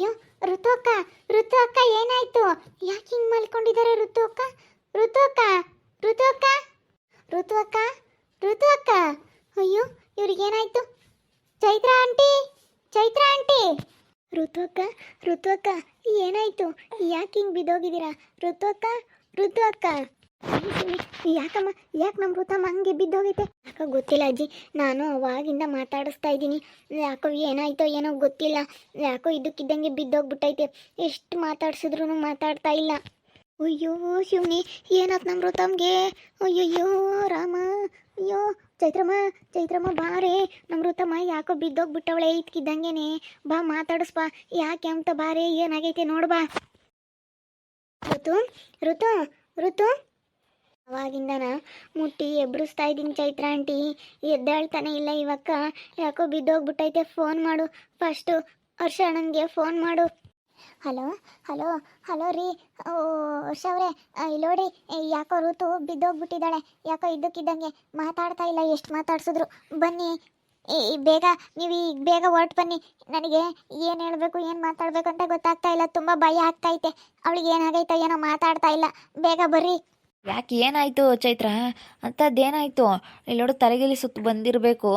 ಅಯ್ಯೋ ಋತು ಅಕ್ಕ, ಋತು ಅಕ್ಕ ಏನಾಯ್ತು? ಯಾಕೆ ಹಿಂಗ್ ಮಲ್ಕೊಂಡಿದ್ದಾರೆ ಋತು ಅಕ್ಕ? ಋತು ಅಕ್ಕ, ಋತು ಅಕ್ಕ, ಋತು ಅಕ್ಕ, ಋತು ಅಕ್ಕ. ಅಯ್ಯೋ ಇವ್ರಿಗೆ ಏನಾಯ್ತು? Chaitra aunty, Chaitra aunty. ಋತು ಅಕ್ಕ, ಋತು ಅಕ್ಕ ಏನಾಯ್ತು? ಯಾಕೆ ಹಿಂಗ್ ಬಿದ್ದೋಗಿದ್ದೀರಾ? ಋತು ಅಕ್ಕ, ಋತು ಅಕ್ಕ. ಯಾಕಮ್ಮ, ಯಾಕೆ ನಮ್ಮ ಋತಮ್ಮ ಹಂಗೆ ಬಿದ್ದೋಗೈತೆ? ಯಾಕೋ ಗೊತ್ತಿಲ್ಲ ಅಜ್ಜಿ, ನಾನು ಅವಾಗಿಂದ ಮಾತಾಡಿಸ್ತಾ ಇದ್ದೀನಿ. ಯಾಕೋ ಏನಾಯ್ತೋ ಏನೋ ಗೊತ್ತಿಲ್ಲ, ಯಾಕೋ ಇದಕ್ಕಿದ್ದಂಗೆ ಬಿದ್ದೋಗ್ಬಿಟ್ಟೈತೆ. ಎಷ್ಟು ಮಾತಾಡ್ಸಿದ್ರು ಮಾತಾಡ್ತಾ ಇಲ್ಲ. ಅಯ್ಯೋ ಶಿವನಿ, ಏನಾಯ್ತು ನಮ್ಮ ಋತಮ್ಗೆ? ಅಯ್ಯಯ್ಯೋ ರಾಮ. ಅಯ್ಯೋ ಚೈತ್ರಮ್ಮ, ಚೈತ್ರಮ್ಮ ಬಾರೇ, ನಮ್ಮ ಋತಮ್ಮ ಯಾಕೋ ಬಿದ್ದೋಗ್ಬಿಟ್ಟವಳೆ ಇದ್ಕಿದ್ದಂಗೆನೆ. ಬಾ ಮಾತಾಡಿಸ್ಬಾ, ಯಾಕೆ ಅಂತ ಬಾರೇ, ಏನಾಗೈತೆ ನೋಡ್ಬಾ. ಋತು, ಋತು, ಋತು. ಅವಾಗಿಂದನ ಮುಟ್ಟಿ ಎಬ್ಬಿಸ್ತಾ ಇದ್ದೀನಿ ಚೈತ್ರ ಆಂಟಿ, ಎದ್ದಾಳ್ತಾನೆ ಇಲ್ಲ ಇವಕ್ಕ. ಯಾಕೋ ಬಿದ್ದೋಗ್ಬಿಟ್ಟೈತೆ. ಫೋನ್ ಮಾಡು ಫಸ್ಟು, ಹರ್ಷ ಅಣ್ಣನಿಗೆ ಫೋನ್ ಮಾಡು. ಹಲೋ, ಹಲೋ, ಹಲೋ ರೀ. ಓ ಹರ್ಷ ಅವರೇ, ಇಲ್ಲಿ ನೋಡಿ, ಯಾಕೋ ಋತು ಬಿದ್ದೋಗ್ಬಿಟ್ಟಿದ್ದಾಳೆ. ಯಾಕೋ ಇದ್ದಕ್ಕಿದ್ದಂಗೆ ಮಾತಾಡ್ತಾ ಇಲ್ಲ. ಎಷ್ಟು ಮಾತಾಡ್ಸಿದ್ರು. ಬನ್ನಿ ಬೇಗ, ನೀವು ಈಗ ಬೇಗ ಹೊರಟು ಬನ್ನಿ. ನನಗೆ ಏನು ಹೇಳಬೇಕು ಏನು ಮಾತಾಡಬೇಕು ಅಂತ ಗೊತ್ತಾಗ್ತಾ ಇಲ್ಲ. ತುಂಬ ಭಯ ಆಗ್ತೈತೆ. ಅವಳಿಗೆ ಏನಾಗೈತೋ ಏನೋ ಮಾತಾಡ್ತಾ ಇಲ್ಲ. ಬೇಗ ಬರ್ರಿ. ಯಾಕೆ ಏನಾಯಿತು ಚೈತ್ರ? ಅಂಥದ್ದೇನಾಯಿತು? ಇಲ್ಲೋಡು ತಲೆಗಿಲಿ ಸುತ್ತು ಬಂದಿರಬೇಕು.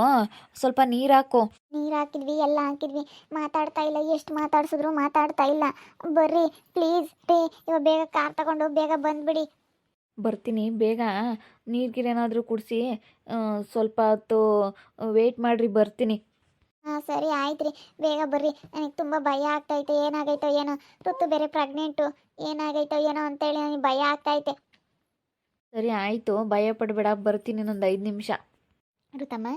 ಸ್ವಲ್ಪ ನೀರು ಹಾಕು. ನೀರು ಹಾಕಿದ್ವಿ, ಎಲ್ಲ ಹಾಕಿದ್ವಿ, ಮಾತಾಡ್ತಾ ಇಲ್ಲ. ಎಷ್ಟು ಮಾತಾಡ್ಸಿದ್ರು ಮಾತಾಡ್ತಾ ಇಲ್ಲ. ಬರ್ರಿ ಪ್ಲೀಸ್ ರೀ, ಇವಾಗ ಬೇಗ ಕಾರ್ ತಗೊಂಡು ಬೇಗ ಬಂದ್ಬಿಡಿ. ಬರ್ತೀನಿ ಬೇಗ. ನೀರಿಗೇನಾದರೂ ಕುಡಿಸಿ ಸ್ವಲ್ಪ ಹೊತ್ತು ವೆಯ್ಟ್ ಮಾಡಿರಿ, ಬರ್ತೀನಿ. ಹಾಂ ಸರಿ ಆಯ್ತು ರೀ, ಬೇಗ ಬರ್ರಿ. ನನಗೆ ತುಂಬ ಭಯ ಆಗ್ತೈತೆ. ಏನಾಗೈತೋ ಏನೋ, ಋತು ಬೇರೆ ಪ್ರೆಗ್ನೆಂಟು. ಏನಾಗೈತೋ ಏನೋ ಅಂತೇಳಿ ನನಗೆ ಭಯ ಆಗ್ತೈತೆ. ಸರಿ ಆಯಿತು, ಭಯ ಪಡಬೇಡ, ಬರ್ತೀನಿ ಇನ್ನೊಂದು 5 ನಿಮಿಷ. ಋತಮ್ಮ,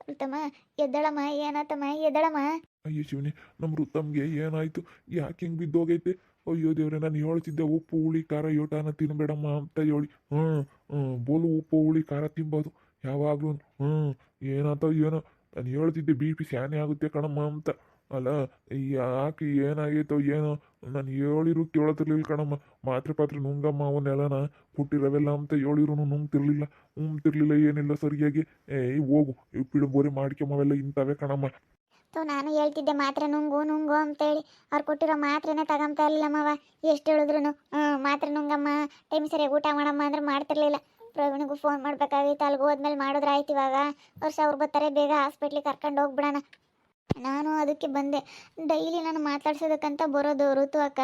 ಋತಮ್ಮ ಎದ್ದಳಮ್ಮ, ಏನಾತಮ್ಮ ಎದ್ದಳಮ್ಮ. ಅಯ್ಯೋ ಶಿವನೇ, ನಮ್ಮ ಋತಮ್ಗೆ ಏನಾಯ್ತು? ಯಾಕೆ ಹಿಂಗೆ ಬಿದ್ದೋಗೈತೆ? ಅಯ್ಯೋ ದೇವ್ರೆ, ನಾನು ಹೇಳ್ತಿದ್ದೆ ಉಪ್ಪು ಹುಳಿ ಖಾರ ಯೋಟಾನ ತಿನ್ಬೇಡಮ್ಮ ಅಂತ ಹೇಳಿ. ಬೋಲು ಉಪ್ಪು ಹುಳಿ ಖಾರ ತಿನ್ಬೋದು ಯಾವಾಗಲೂ. ಏನಾಯ್ತೋ ಏನೋ, ನಾನು ಹೇಳ್ತಿದ್ದೆ ಬಿ ಪಿ ಸ್ಯಾನೆ ಆಗುತ್ತೆ ಕಣಮ್ಮ ಅಂತ. ಅಲ್ಲ ಯಾಕೆ ಏನಾಗೈತೋ ಏನೋ, ನಾನು ಹೇಳಿರು ಕೇಳತಿರ್ಲಿಲ್ಲ ಕಣಮ್ಮ. ಮಾತ್ರೆ ಪಾತ್ರೆ ನುಂಗಮ್ಮ ಅವನ್ನೆಲ್ಲನ ಕೊಟ್ಟಿರವೆಲ್ಲ ಅಂತ ಹೇಳಿರು ನುಂಗ್ತಿರ್ಲಿಲ್ಲ. ಏನಿಲ್ಲ ಸರಿಯಾಗಿ. ಹೋಗು ಪಿಡುಬೋರಿ ಮಾಡ್ಕೊಂಬವೆಲ್ಲ ಇಂಥವೇ ಕಣಮ್ಮ. ನಾನು ಹೇಳ್ತಿದ್ದೆ ಮಾತ್ರೆ ನುಂಗು ನುಂಗು ಅಂತೇಳಿ. ಅವ್ರು ಕೊಟ್ಟಿರೋ ಮಾತ್ರೆನೇ ತಗೊಂತಾ ಇರಲಿಲ್ಲಮ್ಮವ. ಎಷ್ಟು ಹೇಳಿದ್ರು ಮಾತ್ರೆ ನುಂಗಮ್ಮ, ಟೈಮ್ ಸರಿಯಾಗಿ ಊಟ ಮಾಡಮ್ಮ ಅಂದ್ರೆ ಮಾಡ್ತಿರ್ಲಿಲ್ಲ. ಪ್ರವೀಣಿಗೂ ಫೋನ್ ಮಾಡ್ಬೇಕಾಗಿತ್ತು, ಅಲ್ಲಿಗೆ ಹೋದ್ಮೇಲೆ ಮಾಡಿದ್ರೆ ಆಯ್ತು. ಇವಾಗ ವರ್ಷ ಅವ್ರು ಬರ್ತಾರೆ, ಬೇಗ ಹಾಸ್ಪಿಟ್ಲಿಗೆ ಕರ್ಕೊಂಡು ಹೋಗ್ಬಿಡೋಣ. ನಾನು ಅದಕ್ಕೆ ಬಂದೆ. ಡೈಲಿ ನಾನು ಮಾತಾಡ್ಸೋದಕ್ಕಂತ ಬರೋದು ಋತು ಅಕ್ಕ.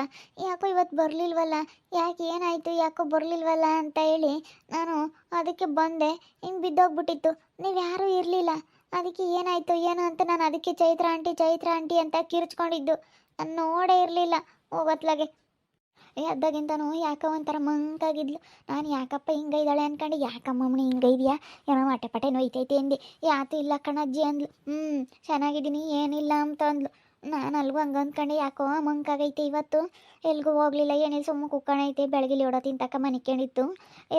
ಯಾಕೋ ಇವತ್ತು ಬರಲಿಲ್ವಲ್ಲ, ಯಾಕೆ ಏನಾಯಿತು, ಯಾಕೋ ಬರಲಿಲ್ವಲ್ಲ ಅಂತ ಹೇಳಿ ನಾನು ಅದಕ್ಕೆ ಬಂದೆ. ಹಿಂಗೆ ಬಿದ್ದೋಗ್ಬಿಟ್ಟಿತ್ತು, ನೀವು ಯಾರೂ ಇರಲಿಲ್ಲ. ಅದಕ್ಕೆ ಏನಾಯಿತು ಏನೋ ಅಂತ ನಾನು ಅದಕ್ಕೆ ಚೈತ್ರ ಆಂಟಿ, ಚೈತ್ರ ಆಂಟಿ ಅಂತ ಕಿರ್ಚ್ಕೊಂಡಿದ್ದು. ನಾನು ನೋಡೇ ಇರಲಿಲ್ಲ ಹೋಗೋತ್ಲಾಗೆ. ಅದಾಗಿಂತನೂ ಯಾಕೋ ಒಂಥರ ಮಂಕಾಗಿದ್ಲು. ನಾನು ಯಾಕಪ್ಪ ಹಿಂಗೈದಾಳೆ ಅನ್ಕೊಂಡು, ಯಾಕಮ್ಮಮ್ಮನಿ ಹಿಂಗೈದ್ಯಾ, ಏನೋ ಹೊಟ್ಟೆ ಪಟ್ಟೆ ನೋಯ್ತೈತೆ ಅಂದೆ. ಯಾತು ಇಲ್ಲ ಕಣಜ್ಜಿ ಅಂದ್ಲು. ಚೆನ್ನಾಗಿದ್ದೀನಿ ಏನಿಲ್ಲ ಅಂತ ಅಂದ್ಲು. ನಾನು ಅಲ್ಗೂ ಹಂಗೆ ಅಂದ್ಕೊಂಡೆ, ಯಾಕೋ ಮಂಕಾಗೈತೆ ಇವತ್ತು. ಎಲ್ಗೂ ಹೋಗ್ಲಿಲ್ಲ, ಏನಿಲ್ಲ, ಸುಮ್ಮನೆ ಕುಕ್ಕಣೈತೆ. ಬೆಳಗ್ಗೆ ಹೊಡೋ ತಿಂತಕ್ಕ ಮನಿಕೊಂಡಿತ್ತು.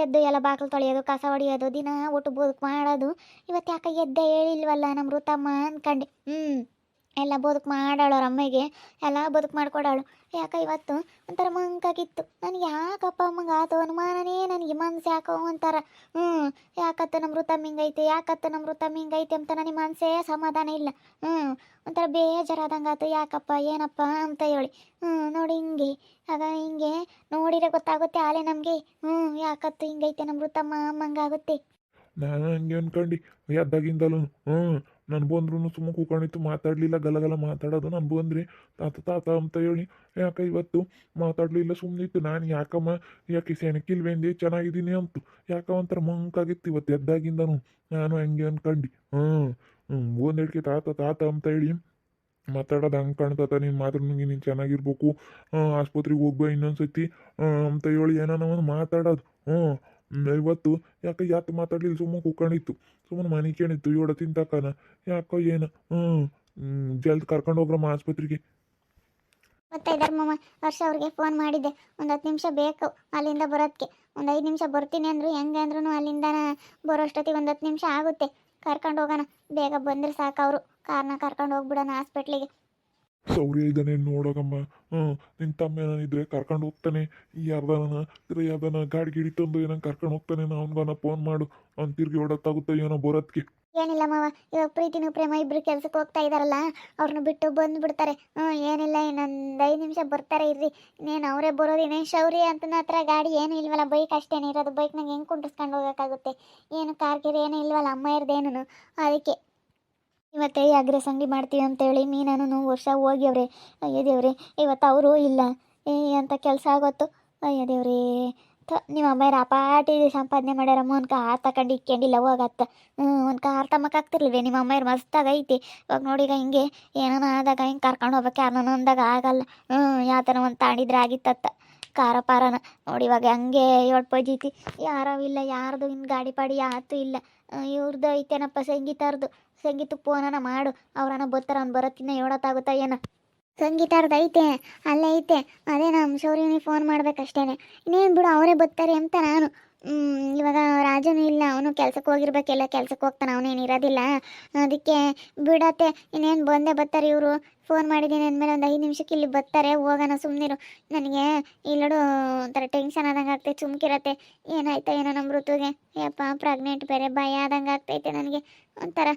ಎದ್ದು ಎಲ್ಲ ಬಾಗಿಲು ತೊಳೆಯೋದು, ಕಸ ಹೊಡಿಯೋದು, ದಿನ ಒಟ್ಟು ಬದುಕು ಮಾಡೋದು. ಇವತ್ತು ಯಾಕೆ ಎದ್ದೆ ಹೇಳಿಲ್ವಲ್ಲ ನಮ್ಮ ಋತಮ್ಮ ಅಂದ್ಕೊಂಡೆ. ಎಲ್ಲ ಬದುಕು ಮಾಡಾಳು, ಅವ್ರ ಅಮ್ಮಗೆ ಎಲ್ಲ ಬದುಕು ಮಾಡ್ಕೊಡಾಳು. ಯಾಕೆ ಇವತ್ತು ಒಂಥರ ಮಂಕಾಗಿತ್ತು. ನನಗೆ ಯಾಕಪ್ಪ ಅಮ್ಮಂಗೆ ಆತು ಅನುಮಾನನೇ, ನನಗೆ ಮನ್ಸು ಯಾಕೋ ಒಂಥರ. ಯಾಕತ್ತ ನಮ್ಮ ಋತಮ್ಮ ಹಿಂಗೈತೆ, ಯಾಕತ್ತ ನಮ್ಮ ಋತಮ್ಮ ಹಿಂಗೈತೆ ಅಂತ ನನಗೆ ಮನಸ್ಸೇ ಸಮಾಧಾನ ಇಲ್ಲ. ಒಂಥರ ಬೇಜಾರಾದಂಗೆ ಆತು. ಯಾಕಪ್ಪ ಏನಪ್ಪ ಅಂತ ಹೇಳಿ. ನೋಡಿ ಹಿಂಗೆ, ಆಗ ಹಿಂಗೆ ನೋಡಿದ್ರೆ ಗೊತ್ತಾಗುತ್ತೆ ಆಲೆ ನಮಗೆ. ಯಾಕತ್ತು ಹಿಂಗೈತೆ ನಮ್ಮ ಋತಮ್ಮ ಅಮ್ಮಂಗಾಗುತ್ತೆ. ನಾನು ಹಂಗೆ ಅನ್ಕೊಂಡು ಎದ್ದಾಗಿಂದಲೂ ನಾನು ಬಂದ್ರೂ ಸುಮ್ಮ ಕೂಕೊಂಡಿತ್ತು, ಮಾತಾಡಲಿಲ್ಲ. ಗಲಗಲ ಮಾತಾಡೋದು. ನಾನು ಬಂದ್ರಿ ತಾತ ತಾತ ಅಂತ ಹೇಳಿ. ಯಾಕೆ ಇವತ್ತು ಮಾತಾಡಲಿಲ್ಲ, ಸುಮ್ಮನಿತ್ತು. ನಾನು ಯಾಕಮ್ಮ, ಯಾಕೆ ಸೆಣಕಿಲ್ವೇಂದಿ, ಚೆನ್ನಾಗಿದ್ದೀನಿ ಅಂತು. ಯಾಕೆ ಒಂಥರ ಮಂಕಾಗಿತ್ತು ಇವತ್ತು ಎದ್ದಾಗಿಂದನು. ನಾನು ಹಂಗೆ ಅನ್ಕೊಂಡು ಒಂದೆಡ್ಕೆ ತಾತ ತಾತ ಅಂತ ಹೇಳಿ ಮಾತಾಡೋದು ಹಂಗೆ ಕಾಣ್ತತ. ನೀನು ಮಾತ್ರ ನುಂಗಿ ನೀನು ಚೆನ್ನಾಗಿರ್ಬೇಕು, ಆಸ್ಪತ್ರೆಗೆ ಹೋಗ್ಬಾ ಇನ್ನೊಂದ್ಸತಿ ಅಂತ ಹೇಳಿ ಏನೋ ಒಂದು ಮಾತಾಡೋದು. ಇವತ್ತು ಯಾಕೆ ಮಾತಾಡಲಿಲ್ಲ, ಸುಮ್ಮನೆ ಕುಕ್ಕೊಂಡಿತ್ತು, ಸುಮ್ಮನೆ ಮನೆ ಕೇಳಿತ್ತು. ಏಡ ತಿಂತಕ್ಕನ ಯಾಕೋ ಏನು. ಜಲ್ದಿ ಕರ್ಕೊಂಡು ಹೋಗ್ರಮ್ಮ ಆಸ್ಪತ್ರೆಗೆ. ಗೊತ್ತಾಯ್ದಾರ ಮಮ್ಮ, ವರ್ಷ ಅವ್ರಿಗೆ ಫೋನ್ ಮಾಡಿದ್ದೆ. ಒಂದು 10 ನಿಮಿಷ ಬೇಕು ಅಲ್ಲಿಂದ ಬರೋದಕ್ಕೆ. ಒಂದು 5 ನಿಮಿಷ ಬರ್ತೀನಿ ಅಂದರು. ಹೆಂಗೆ ಅಂದ್ರೂ ಅಲ್ಲಿಂದ ಬರೋಷ್ಟೊತ್ತಿಗೆ ಒಂದು 10 ನಿಮಿಷ ಆಗುತ್ತೆ. ಕರ್ಕೊಂಡು ಹೋಗೋಣ, ಬೇಗ ಬಂದರೆ ಸಾಕು. ಅವರು ಕಾರ್ನ ಕರ್ಕೊಂಡು ಹೋಗ್ಬಿಡೋಣ ಹಾಸ್ಪಿಟ್ಲಿಗೆ. ಸೌರ್ಯ ಇದ್ದಾನೆ ನೋಡೋಗಮ್ಮ. ನಿನ್ನ ತಮ್ಮ ಏನಿದ್ರೆ ಕರ್ಕೊಂಡು ಹೋಗ್ತಾನೆ. ಈ ಯಾರ್ದಾನ ಗಾಡಿ ಗಿಡಿ ತಂದು ಏನೋ ಕರ್ಕೊಂಡು ಹೋಗ್ತಾನೆ. ಅವನಿಗನ ಫೋನ್ ಮಾಡು, ಅವ್ನು ತಿರ್ಗಿ ಓಡತ್ತಾಗುತ್ತೆ ಏನೋ ಬರೋದಕ್ಕೆ. ಏನಿಲ್ಲ ಮಾವ, ಇವಾಗ ಪ್ರೀತಿನೂ ಪ್ರೇಮ ಇಬ್ರು ಕೆಲ್ಸಕ್ಕೆ ಹೋಗ್ತಾ ಇದಾರಲ್ಲ, ಅವ್ರನ್ನ ಬಿಟ್ಟು ಬಂದ್ಬಿಡ್ತಾರೆ. ಏನಿಲ್ಲ, ಇನ್ನೊಂದು 5 ನಿಮಿಷ ಬರ್ತಾರೆ ಇರ್ರಿ. ಇನ್ನೇನು ಅವರೇ ಬರೋದು, ಇನ್ನೇನು ಶೌರ್ಯ ಅಂತ ಹತ್ರ ಗಾಡಿ ಏನು ಇಲ್ವಲ್ಲ, ಬೈಕ್ ಅಷ್ಟೇನು ಇರೋದು. ಬೈಕ್ನಾಗ ಹೆಂಗೆ ಕುಂಡಿಸ್ಕೊಂಡು ಹೋಗೋಕ್ಕಾಗುತ್ತೆ? ಏನು ಕಾರ್ ಗೀರ್ ಏನು ಇಲ್ವಲ್ಲ ಅಮ್ಮ ಇರ್ದೇನು. ಅದಕ್ಕೆ ಇವತ್ತೇ ಅಗ್ರೆಸ್ ಅಂಗಡಿ ಮಾಡ್ತೀವಿ ಅಂತೇಳಿ ಮೀನೂ ವರ್ಷ ಹೋಗ್ಯವ್ರೆ. ಅಯ್ಯೋ ದೇವ್ರೆ, ಇವತ್ತು ಅವರು ಇಲ್ಲ. ಅಂತ ಕೆಲಸ ಆಗೋತ್ತು. ಅಯ್ಯೋ ದೇವ್ರೇ, ನಿಮ್ಮ ಅಮ್ಮಾಯರು ಅಪಾಟಿ ಸಂಪಾದನೆ ಮಾಡ್ಯಾರಮ್ಮ. ಒಂದು ಕಾರ್ ತಗೊಂಡು ಇಕ್ಕೊಂಡಿಲ್ಲ ಹೋಗತ್ತ. ಒಂದು ಕಾರ್ ತಮ್ಮಕ್ಕಾಗ್ತಿರ್ಲಿವೆ ನಿಮ್ಮ ಅಮ್ಮಾಯರು ಮಸ್ತಾಗ ಐತಿ. ಇವಾಗ ನೋಡಿ ಈಗ ಹಿಂಗೆ ಏನಾನ ಆದಾಗ ಹಿಂಗೆ ಕರ್ಕೊಂಡು ಹೋಗ್ಬೇಕು, ಯಾರನ್ನ ಅಂದಾಗ ಆಗಲ್ಲ. ಯಾವ ಥರ ಒಂದು ತಾಂಡಿದ್ರೆ ಆಗಿತ್ತತ್ತ ಕಾರ ಪಾರನ. ನೋಡಿ ಇವಾಗ ಹಂಗೆ ಪೈತಿ ಯಾರೋ ಇಲ್ಲ, ಯಾರ್ದು ಇನ್ನು ಗಾಡಿ ಪಾಡಿ ಯಾತು ಇಲ್ಲ. ಇವ್ರದ್ದು ಐತೇನಪ್ಪ ಸಂಗೀತರ್ದು. ಸಂಗೀತಕ್ಕೆ ಫೋನನ ಮಾಡು, ಅವ್ರನ್ನ ಬರ್ತಾರ. ಅವ್ನು ಬರೋತ್ತಿನ ಹೇಳೋತ್ತಾಗುತ್ತಾ ಏನೋ. ಸಂಗೀತರ್ದು ಐತೆ, ಅಲ್ಲೇ ಐತೆ. ಅದೇ ನಮ್ಮ ಶೌರ್ಯನಿಗೆ ಫೋನ್ ಮಾಡ್ಬೇಕಷ್ಟೇನೆ. ಇನ್ನೇನು ಬಿಡು, ಅವರೇ ಬರ್ತಾರೆ ಅಂತ ನಾನು. ಇವಾಗ ರಾಜನೂ ಇಲ್ಲ, ಅವನು ಕೆಲ್ಸಕ್ಕೆ ಹೋಗಿರ್ಬೇಕೆಲ್ಲ, ಕೆಲ್ಸಕ್ಕೆ ಹೋಗ್ತಾನೆ, ಅವನೇನು ಇರೋದಿಲ್ಲ. ಅದಕ್ಕೆ ಬಿಡತ್ತೆ, ಇನ್ನೇನು ಬಂದೇ ಬರ್ತಾರೆ ಇವರು. ಫೋನ್ ಮಾಡಿದ್ದೀನಿ ಅಂದಮೇಲೆ ಒಂದು 5 ನಿಮಿಷಕ್ಕೆ ಇಲ್ಲಿ ಬರ್ತಾರೆ. ಹೋಗೋಣ ಸುಮ್ಮನಿರು. ನನಗೆ ಇಲ್ಲಡು ಒಂಥರ ಟೆನ್ಷನ್ ಆದಂಗೆ ಆಗ್ತೈತೆ. ಸುಮ್ಕಿರತ್ತೆ. ಏನಾಯ್ತಾ ಏನೋ ನಮ್ಮ ಋತುಗೆ, ಯಪ್ಪ ಪ್ರೆಗ್ನೆಂಟ್ ಬೇರೆ, ಭಯ ಆದಂಗೆ ಆಗ್ತೈತೆ ನನಗೆ ಒಂಥರ.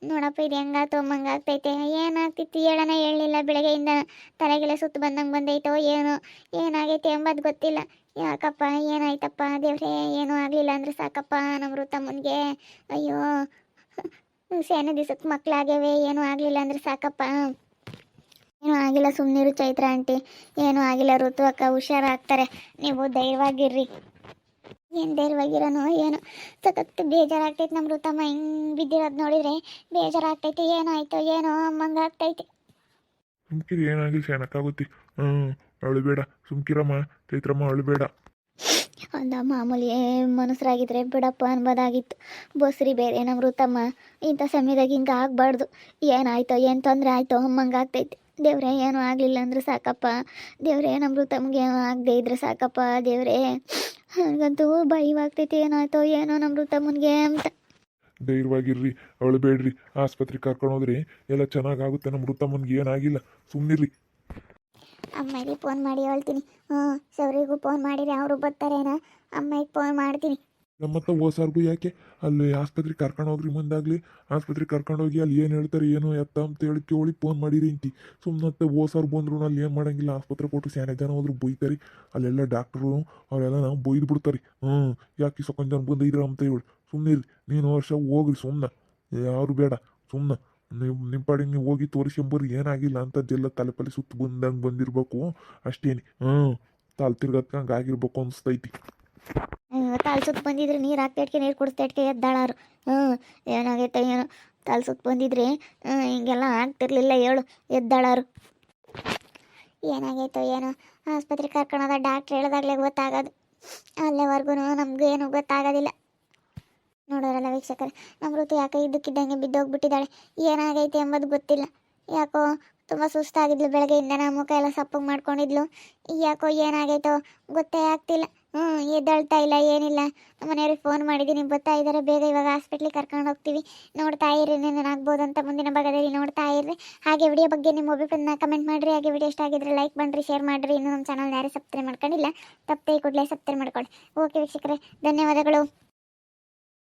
ನೋಡಪ್ಪ ಇದು ಹೆಂಗಾಯ್ತು ಮಂಗಾಗ್ತೈತೆ. ಏನಾಗ್ತಿತ್ತು ಹೇಳೋಣ, ಹೇಳಲಿಲ್ಲ. ಬೆಳಗ್ಗೆಯಿಂದ ತಲೆಗೆಲ್ಲ ಸುತ್ತು ಬಂದಂಗೆ ಬಂದೈತೋ ಏನೋ, ಏನಾಗೈತೆ ಎಂಬುದು ಗೊತ್ತಿಲ್ಲ. ಯಾಕಪ್ಪ ಏನಾಯ್ತಪ್ಪ ದೇವ್ರೇ, ಏನೂ ಆಗಲಿಲ್ಲ ಅಂದರೆ ಸಾಕಪ್ಪ ನಮ್ಮ ಋತಮ್ಮನಿಗೆ. ಅಯ್ಯೋ, ಸೇನೆ ದಿವಸಕ್ಕೆ ಮಕ್ಕಳಾಗ್ಯವೆ, ಏನೂ ಆಗಲಿಲ್ಲ ಅಂದರೆ ಸಾಕಪ್ಪ. ಏನೂ ಆಗಿಲ್ಲ, ಸುಮ್ಮನಿರು ಚೈತ್ರ ಆಂಟಿ. ಏನೂ ಆಗಿಲ್ಲ, ಋತು ಅಕ್ಕ ಹುಷಾರಾಗ್ತಾರೆ. ನೀವು ಧೈರ್ಯವಾಗಿರ್ರಿ. ಏನು ಧೈರ್ಯವಾಗಿರೋನು ಏನೋ. ಸಖತ್ತು ಬೇಜಾರಾಗ್ತೈತೆ. ನಮ್ಮ ಋತಮ್ಮ ಹಿಂಗೆ ಬಿದ್ದಿರೋದು ನೋಡಿದರೆ ಬೇಜಾರಾಗ್ತೈತೆ. ಏನಾಯ್ತೋ ಏನೋ ಮಂಗಾಗ್ತೈತೆ. ಸುಮ್ಕಿರಿ, ಏನಾಗಿಲ್ಲ ಶಾನಕ್ಕಾಗುತ್ತೆ. ಅಳುಬೇಡ, ಸುಮ್ಕಿರಮ್ಮ ಚೈತ್ರಮ್ಮ, ಅಳುಬೇಡ. ಅಲ್ಲ ಮಾಮೂಲಿ ಮನುಷ್ಯರಾಗಿದ್ದರೆ ಬಿಡಪ್ಪ ಅನ್ಬೋದಾಗಿತ್ತು. ಬಸ್ರಿ ಬೇರೆ ನಮ್ಮ ಋತಮ್ಮ. ಇಂಥ ಸಮಯದಾಗ ಹಿಂಗೆ ಆಗಬಾರ್ದು. ಏನಾಯ್ತೋ, ಏನು ತೊಂದರೆ ಆಯಿತೋ ಅಮ್ಮಂಗಾಗ್ತೈತೆ. ದೇವ್ರೇ, ಏನೂ ಆಗಲಿಲ್ಲ ಅಂದ್ರೆ ಸಾಕಪ್ಪ. ದೇವ್ರೇ, ನಮ್ಮ ಋತಮ್ಗೆ ಏನೂ ಆಗದೆ ಇದ್ರೆ ಸಾಕಪ್ಪ. ದೇವ್ರೇ, ನನಗಂತೂ ಭಯವಾಗ್ತೈತೆ. ಏನಾಯ್ತೋ ಏನೋ ನಮ್ಮ ಋತಮ್ಮನಿಗೆ ಅಂತ. ಧೈರ್ಯವಾಗಿರ್ರಿ, ಅಳುಬೇಡ್ರಿ. ಆಸ್ಪತ್ರೆಗೆ ಕರ್ಕೊಂಡು ಹೋದ್ರಿ ಎಲ್ಲ ಚೆನ್ನಾಗಾಗುತ್ತೆ. ನಮ್ಮ ಋತಮ್ಮನಿಗೆ ಏನಾಗಿಲ್ಲ, ಸುಮ್ಮನಿರ್ರಿ. ಅಮ್ಮಗೆ ಫೋನ್ ಮಾಡಿ ಹೇಳ್ತೀನಿ. ಸೌರಿಗೂ ಫೋನ್ ಮಾಡಿರಿ, ಅವರು ಬರ್ತಾರೇನ. ಅಮ್ಮಗೆ ಫೋನ್ ಮಾಡ್ತೀನಿ. ನಮ್ಮತ್ತ ಓಸಾರ್ಗು ಯಾಕೆ ಅಲ್ಲಿ ಆಸ್ಪತ್ರೆಗೆ ಕರ್ಕೊಂಡು ಹೋಗ್ರಿ. ಮುಂದಾಗಲಿ ಆಸ್ಪತ್ರೆಗೆ ಕರ್ಕೊಂಡು ಹೋಗಿ ಅಲ್ಲಿ ಏನು ಹೇಳ್ತಾರೆ ಏನೋ ಎತ್ತ ಅಂತ ಹೇಳಿ ಕೇಳಿ ಫೋನ್ ಮಾಡಿರಿ ಅಂತಿ. ಸುಮ್ಮನತ್ತೆ ಓಸಾರು ಬಂದ್ರು ಅಲ್ಲಿ ಏನು ಮಾಡೋಂಗಿಲ್ಲ. ಆಸ್ಪತ್ರೆ ಕೊಟ್ಟು ಸ್ಯಾನೆ ಜನ ಹೋದ್ರು ಬೈತಾರೆ. ಅಲ್ಲೆಲ್ಲ ಡಾಕ್ಟ್ರು ಅವರೆಲ್ಲ ನಾವು ಬೈದು ಬಿಡ್ತಾರೆ. ಯಾಕೆ ಸೊಕೊಂದು ಜನ ಬಂದಿದ್ರ ಅಂತ ಹೇಳಿ ಸುಮ್ಮನಿರಿ. ನೀನು ವರ್ಷ ಹೋಗ್ರಿ ಸುಮ್ಮನೆ, ಯಾರು ಬೇಡ. ಸುಮ್ಮನೆ ನಿಮ್ಮ ಪಾಡಿಗೆ ನೀವು ಹೋಗಿ ತೋರಿಸ್ಕೊಂಬರ್ರಿ. ಏನಾಗಿಲ್ಲ ಅಂತದ್ದೆಲ್ಲ ತಲೆಪಲ್ಲಿ ಸುತ್ತು ಬಂದಂಗೆ ಬಂದಿರಬೇಕು ಅಷ್ಟೇನೆ. ತಾಲ್ ತಿರ್ಗತ್ಕಂಗೆ ಆಗಿರ್ಬೇಕು ಅನಿಸ್ತೈತಿ. ತಾಲ್ ಸುತ್ತ ಬಂದಿದ್ರೆ ನೀರು ಹಾಕ್ತೇಟ್ಕೆ, ನೀರು ಕುಡಿಸ್ತೇಟ್ಕೆ ಎದ್ದಾಳಾರು. ಏನಾಗೈತೆ ಏನೋ, ತಾಲ್ ಸುತ್ತ ಬಂದಿದ್ರೆ ಹಿಂಗೆಲ್ಲ ಆಗ್ತಿರ್ಲಿಲ್ಲ. ಹೇಳು, ಎದ್ದಾಳಾರು. ಏನಾಗೈತೋ ಏನೋ, ಆಸ್ಪತ್ರೆಗೆ ಕರ್ಕೊಳೋದ ಡಾಕ್ಟ್ರ್ ಹೇಳ್ದಾಗಲೇ ಗೊತ್ತಾಗೋದು. ಅಲ್ಲೇವರೆಗೂ ನಮಗೂ ಏನೂ ಗೊತ್ತಾಗೋದಿಲ್ಲ. ನೋಡೋರಲ್ಲ ವೀಕ್ಷಕರೇ, ನಮ್ಮ ಋತು ಯಾಕೆ ಇದ್ದಕ್ಕಿದ್ದಂಗೆ ಬಿದ್ದೋಗ್ಬಿಟ್ಟಿದ್ದಾಳೆ. ಏನಾಗೈತೆ ಎಂಬುದು ಗೊತ್ತಿಲ್ಲ. ಯಾಕೋ ತುಂಬ ಸುಸ್ತಾಗಿದ್ಲು ಬೆಳಗ್ಗೆಯಿಂದ. ಮುಖ ಎಲ್ಲ ಸಪ್ಪಗೆ ಮಾಡ್ಕೊಂಡಿದ್ಲು. ಯಾಕೋ ಏನಾಗೈತೋ ಗೊತ್ತೇ ಆಗ್ತಿಲ್ಲ. ಎದ್ದೇಳ್ತಾ ಇಲ್ಲ, ಏನಿಲ್ಲ. ನಮ್ಮ ಮನೆಯವ್ರಿಗೆ ಫೋನ್ ಮಾಡಿದ್ದೀನಿ, ಬರ್ತಾ ಇದ್ದಾರೆ. ಬೇಗ ಇವಾಗ ಹಾಸ್ಪಿಟ್ಲಿಗೆ ಕರ್ಕೊಂಡು ಹೋಗ್ತೀವಿ. ನೋಡ್ತಾ ಇರ್ರಿ, ಏನಾಗ್ಬೋದು ಅಂತ ಮುಂದಿನ ಭಾಗದಲ್ಲಿ ನೋಡ್ತಾ ಇರ್ರಿ. ಹಾಗೆ ವಿಡಿಯೋ ಬಗ್ಗೆ ನಿಮ್ಮ ಅಭಿಪ್ರಾಯನ ಕಮೆಂಟ್ ಮಾಡಿರಿ. ಹಾಗೆ ವಿಡಿಯೋ ಇಷ್ಟ ಆಗಿದ್ರೆ ಲೈಕ್ ಮಾಡಿರಿ, ಶೇರ್ ಮಾಡಿರಿ. ಇನ್ನು ನಮ್ಮ ಚಾನಲ್ ಯಾರೇ ಸಬ್ಸ್ಕ್ರೈಬ್ ಮಾಡ್ಕೊಂಡಿಲ್ಲ, ತಪ್ಪೇ ಕೂಡಲೇ ಸಬ್ಸ್ಕ್ರೈಬ್ ಮಾಡ್ಕೊಳ್ಳಿ. ಓಕೆ ವೀಕ್ಷಕರೇ, ಧನ್ಯವಾದಗಳು.